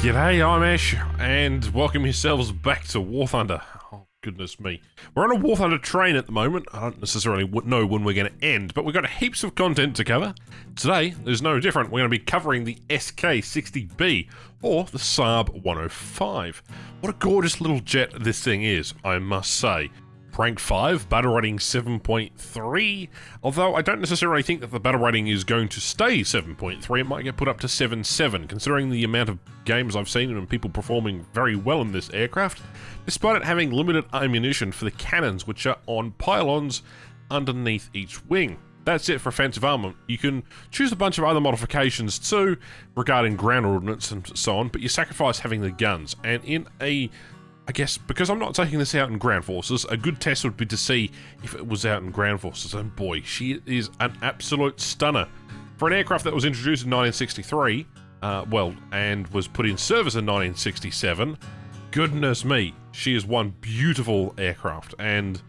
G'day, I'm Ash, and welcome yourselves back to War Thunder. Oh, goodness me. We're on a War Thunder train at the moment. I don't necessarily know when we're going to end, but we've got heaps of content to cover. Today, there's no different. We're going to be covering the SK60B, or the Saab 105. What a gorgeous little jet this thing is, I must say. Rank 5, battle rating 7.3, although I don't necessarily think that the battle rating is going to stay 7.3, it might get put up to 7.7, considering the amount of games I've seen and people performing very well in this aircraft, despite it having limited ammunition for the cannons, which are on pylons underneath each wing. That's it for offensive armament. You can choose a bunch of other modifications too, regarding ground ordnance and so on, but you sacrifice having the guns, and in I guess, because I'm not taking this out in ground forces, a good test would be to see if it was out in ground forces, and boy, she is an absolute stunner. For an aircraft that was introduced in 1963, and was put in service in 1967, goodness me, she is one beautiful aircraft, and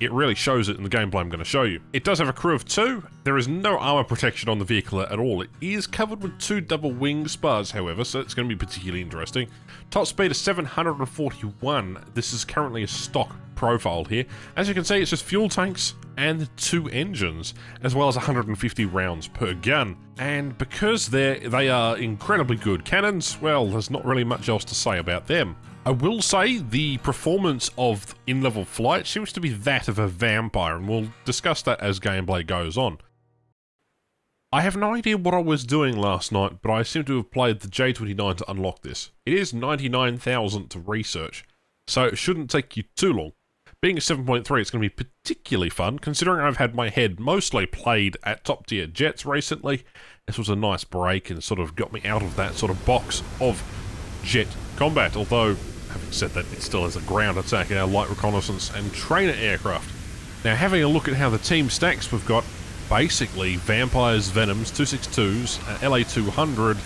it really shows it in the gameplay I'm going to show you. It does have a crew of 2. There is no armor protection on the vehicle at all. It is covered with 2 double wing spars, however, so it's going to be particularly interesting. Top speed is 741. This is currently a stock profile here. As you can see, it's just fuel tanks and 2 engines, as well as 150 rounds per gun. And because they are incredibly good cannons, well, there's not really much else to say about them. I will say the performance of in-level flight seems to be that of a vampire, and we'll discuss that as gameplay goes on. I have no idea what I was doing last night, but I seem to have played the J29 to unlock this. It is 99,000 to research, so it shouldn't take you too long. Being a 7.3, it's going to be particularly fun, considering I've had my head mostly played at top-tier jets recently. This was a nice break and sort of got me out of that sort of box of jet combat, although, having said that, it still has a ground attack in our light reconnaissance and trainer aircraft. Now, having a look at how the team stacks, we've got basically Vampires, Venoms, 262s, LA200,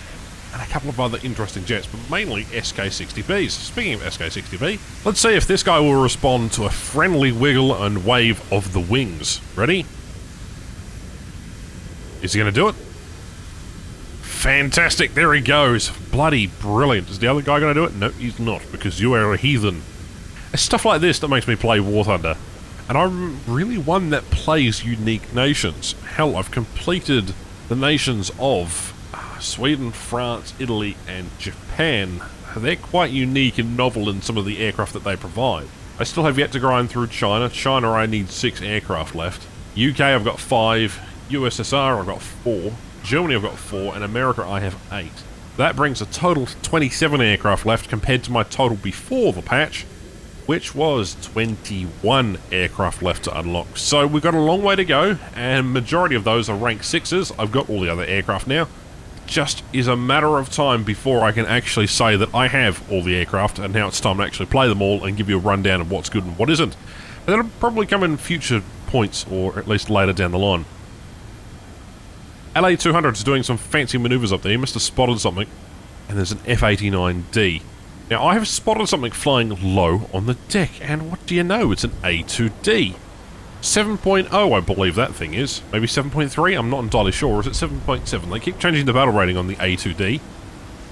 and a couple of other interesting jets, but mainly SK60Bs. Speaking of SK60B, let's see if this guy will respond to a friendly wiggle and wave of the wings. Ready? Is he going to do it? Fantastic, there he goes. Bloody brilliant. Is the other guy going to do it? No, he's not, because you are a heathen. It's stuff like this that makes me play War Thunder. And I'm really one that plays unique nations. Hell, I've completed the nations of Sweden, France, Italy, and Japan. They're quite unique and novel in some of the aircraft that they provide. I still have yet to grind through China. China, I need 6 aircraft left. UK, I've got 5. USSR, I've got 4. Germany, I've got 4, and America, I have 8. That brings a total of 27 aircraft left compared to my total before the patch, which was 21 aircraft left to unlock. So we've got a long way to go, and majority of those are rank 6s. I've got all the other aircraft now. It just is a matter of time before I can actually say that I have all the aircraft, and now it's time to actually play them all and give you a rundown of what's good and what isn't. And that'll probably come in future points, or at least later down the line. LA200 is doing some fancy maneuvers up there. He must have spotted something. And there's an F-89D. Now, I have spotted something flying low on the deck, and what do you know? It's an A2D. 7.0, I believe that thing is. Maybe 7.3? I'm not entirely sure. Or is it 7.7? They keep changing the battle rating on the A2D.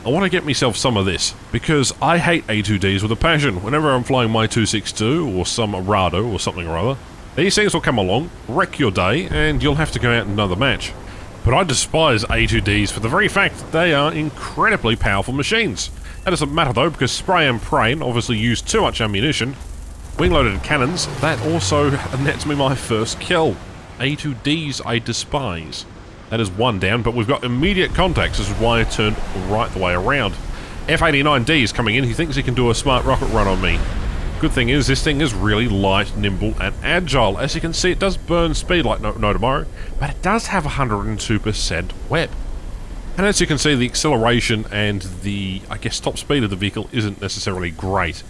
I want to get myself some of this, because I hate A2Ds with a passion. Whenever I'm flying my 262 or some Arado or something or other, these things will come along, wreck your day, and you'll have to go out in another match. But I despise A2Ds for the very fact that they are incredibly powerful machines. That doesn't matter though, because spray and pray obviously use too much ammunition. Wing-loaded cannons, that also nets me my first kill. A2Ds I despise. That is 1 down, but we've got immediate contacts, this is why I turned right the way around. F-89D is coming in, he thinks he can do a smart rocket run on me. Good thing is, this thing is really light, nimble, and agile. As you can see, it does burn speed like no tomorrow, but it does have 102% web. And as you can see, the acceleration and the, I guess, top speed of the vehicle isn't necessarily great.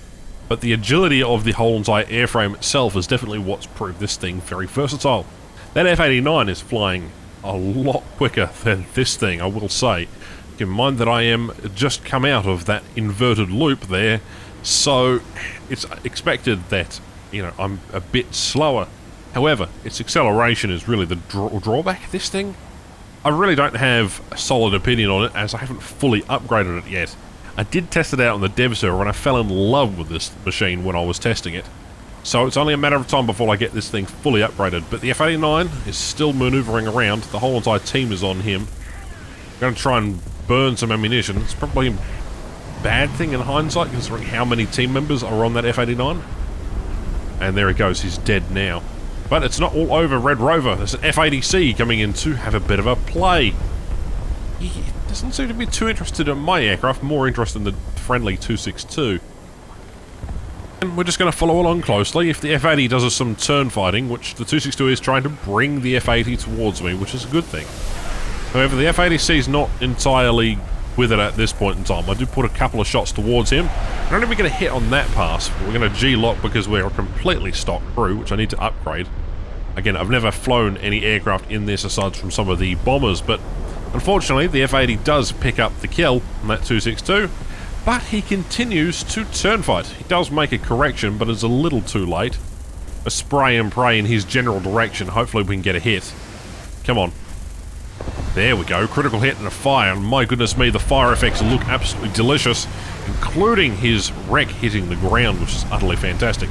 But the agility of the whole entire airframe itself is definitely what's proved this thing very versatile. That F-89 is flying a lot quicker than this thing, I will say. Keep in mind that I am just come out of that inverted loop there, so it's expected that, you know, I'm a bit slower. However, its acceleration is really the drawback. This thing, I really don't have a solid opinion on it, as I haven't fully upgraded it yet. I did test it out on the dev server and I fell in love with this machine when I was testing it. So it's only a matter of time before I get this thing fully upgraded. But the F-89 is still manoeuvring around. The whole entire team is on him. I'm going to try and burn some ammunition. It's probably a bad thing in hindsight, considering how many team members are on that F-89. And there he goes, he's dead now. But it's not all over Red Rover. There's an F-80C coming in to have a bit of a play. He doesn't seem to be too interested in my aircraft, more interested in the friendly 262. And we're just going to follow along closely. If the F-80 does us some turn fighting, which the 262 is trying to bring the F-80 towards me, which is a good thing. However, the F-80C is not entirely with it at this point in time. I do put a couple of shots towards him. I don't even get a hit on that pass. We're going to G-lock because we're a completely stock crew, which I need to upgrade. Again, I've never flown any aircraft in this aside from some of the bombers, but unfortunately the F-80 does pick up the kill on that 262, but he continues to turn fight. He does make a correction, but it's a little too late. A spray and pray in his general direction. Hopefully we can get a hit. Come on. There we go, critical hit and a fire, and my goodness me, the fire effects look absolutely delicious, including his wreck hitting the ground, which is utterly fantastic.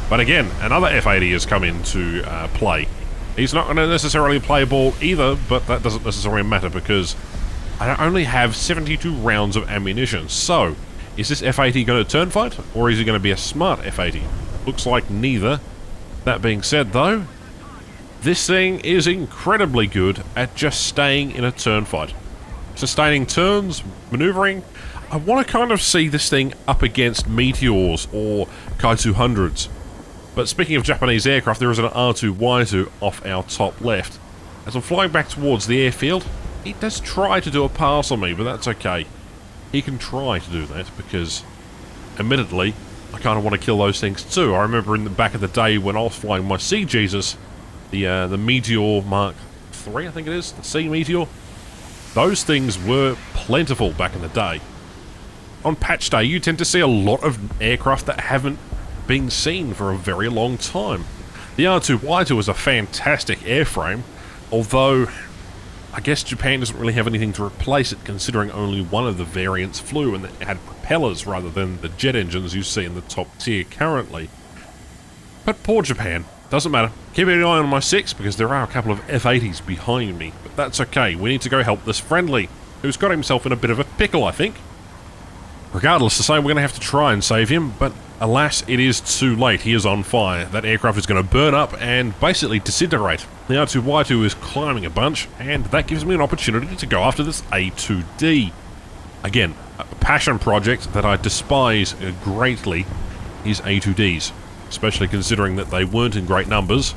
But again, another F-80 has come into play. He's not going to necessarily play ball either, but that doesn't necessarily matter because I only have 72 rounds of ammunition. So, is this F-80 going to turn fight, or is he going to be a smart F-80? Looks like neither. That being said though, this thing is incredibly good at just staying in a turn fight. Sustaining turns, maneuvering. I want to kind of see this thing up against Meteors or Kai-200s. But speaking of Japanese aircraft, there is an R2-Y2 off our top left. As I'm flying back towards the airfield, he does try to do a pass on me, but that's okay. He can try to do that because, admittedly, I kind of want to kill those things too. I remember in the back of the day when I was flying my Sea Jesus, the Meteor Mark III, I think it is, the Sea Meteor. Those things were plentiful back in the day. On patch day, you tend to see a lot of aircraft that haven't been seen for a very long time. The R2-Y2 is a fantastic airframe, although I guess Japan doesn't really have anything to replace it, considering only one of the variants flew and it had propellers rather than the jet engines you see in the top tier currently. But poor Japan. Doesn't matter. Keeping an eye on my 6 because there are a couple of F-80s behind me, but that's okay. We need to go help this friendly, who's got himself in a bit of a pickle, I think. Regardless, the same, we're going to have to try and save him, but alas, it is too late. He is on fire. That aircraft is going to burn up and basically disintegrate. The R2-Y2 is climbing a bunch, and that gives me an opportunity to go after this A2D. Again, a passion project that I despise greatly is A2Ds, especially considering that they weren't in great numbers,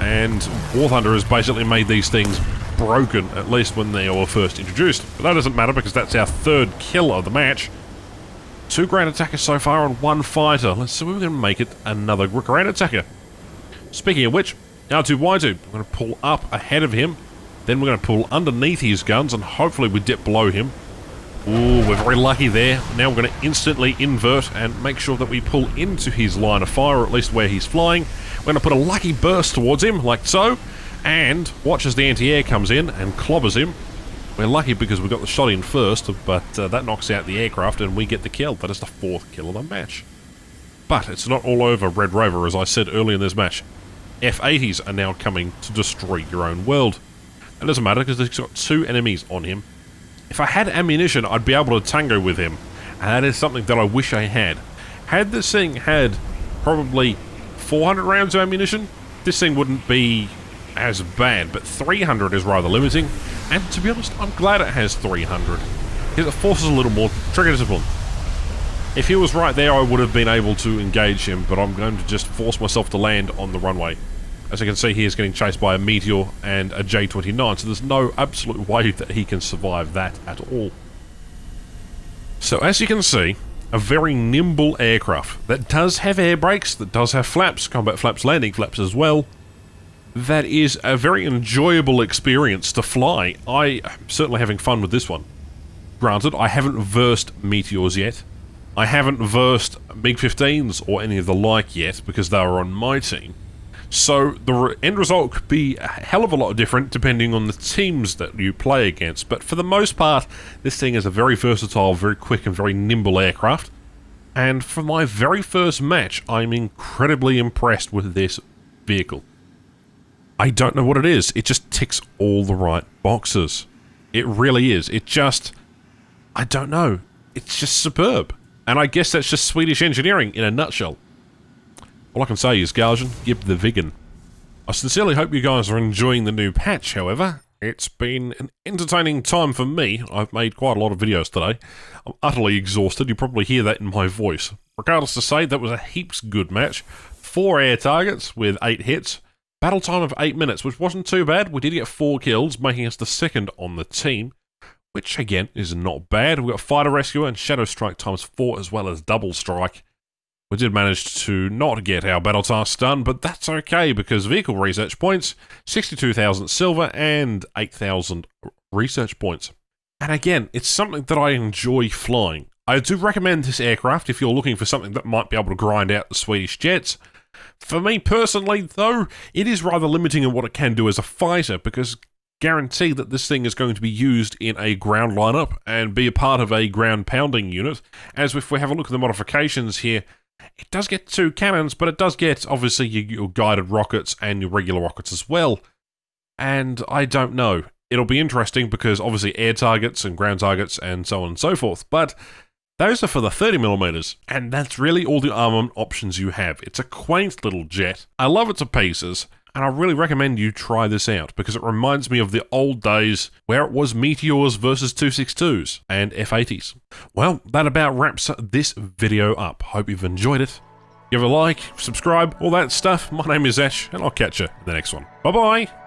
and War Thunder has basically made these things broken, at least when they were first introduced. But that doesn't matter because that's our third kill of the match. 2 ground attackers so far and 1 fighter. Let's see if we can make it another ground attacker. Speaking of which, R2-Y2, we're going to pull up ahead of him, then we're going to pull underneath his guns and hopefully we dip below him. Ooh, we're very lucky there. Now we're going to instantly invert and make sure that we pull into his line of fire, or at least where he's flying. We're going to put a lucky burst towards him, like so, and watch as the anti-air comes in and clobbers him. We're lucky because we got the shot in first, but that knocks out the aircraft and we get the kill. That is the 4th kill of the match. But it's not all over Red Rover, as I said earlier in this match. F-80s are now coming to destroy your own world. It doesn't matter because he's got 2 enemies on him. If I had ammunition, I'd be able to tango with him, and that is something that I wish I had. Had this thing had probably 400 rounds of ammunition, this thing wouldn't be as bad, but 300 is rather limiting, and to be honest, I'm glad it has 300, because it forces a little more trigger discipline. If he was right there, I would have been able to engage him, but I'm going to just force myself to land on the runway. As you can see, he is getting chased by a Meteor and a J-29, so there's no absolute way that he can survive that at all. So as you can see, a very nimble aircraft that does have air brakes, that does have flaps, combat flaps, landing flaps as well. That is a very enjoyable experience to fly. I am certainly having fun with this one. Granted, I haven't versed Meteors yet. I haven't versed MiG-15s or any of the like yet, because they were on my team. So the end result could be a hell of a lot different depending on the teams that you play against, but for the most part, this thing is a very versatile, very quick and very nimble aircraft. And for my very first match, I'm incredibly impressed with this vehicle. I don't know what it is, it just ticks all the right boxes. It really is, I don't know, it's just superb. And I guess that's just Swedish engineering in a nutshell. All I can say is, Galgen, gib the vegan. I sincerely hope you guys are enjoying the new patch, however. It's been an entertaining time for me. I've made quite a lot of videos today. I'm utterly exhausted, you probably hear that in my voice. Regardless to say, that was a heaps good match. 4 air targets with 8 hits. Battle time of 8 minutes, which wasn't too bad. We did get 4 kills, making us the second on the team. Which, again, is not bad. We got Fighter Rescuer and Shadow Strike times 4 as well as Double Strike. We did manage to not get our battle task done, but that's okay because vehicle research points, 62,000 silver and 8,000 research points. And again, it's something that I enjoy flying. I do recommend this aircraft if you're looking for something that might be able to grind out the Swedish jets. For me personally, though, it is rather limiting in what it can do as a fighter because guarantee that this thing is going to be used in a ground lineup and be a part of a ground pounding unit. As if we have a look at the modifications here, it does get 2 cannons, but it does get, obviously, your guided rockets and your regular rockets as well. And I don't know. It'll be interesting because, obviously, air targets and ground targets and so on and so forth. But those are for the 30mm, and that's really all the armament options you have. It's a quaint little jet. I love it to pieces, and I really recommend you try this out because it reminds me of the old days where it was Meteors versus 262s and F-80s. Well, that about wraps this video up. Hope you've enjoyed it. Give a like, subscribe, all that stuff. My name is Ash, and I'll catch you in the next one. Bye-bye!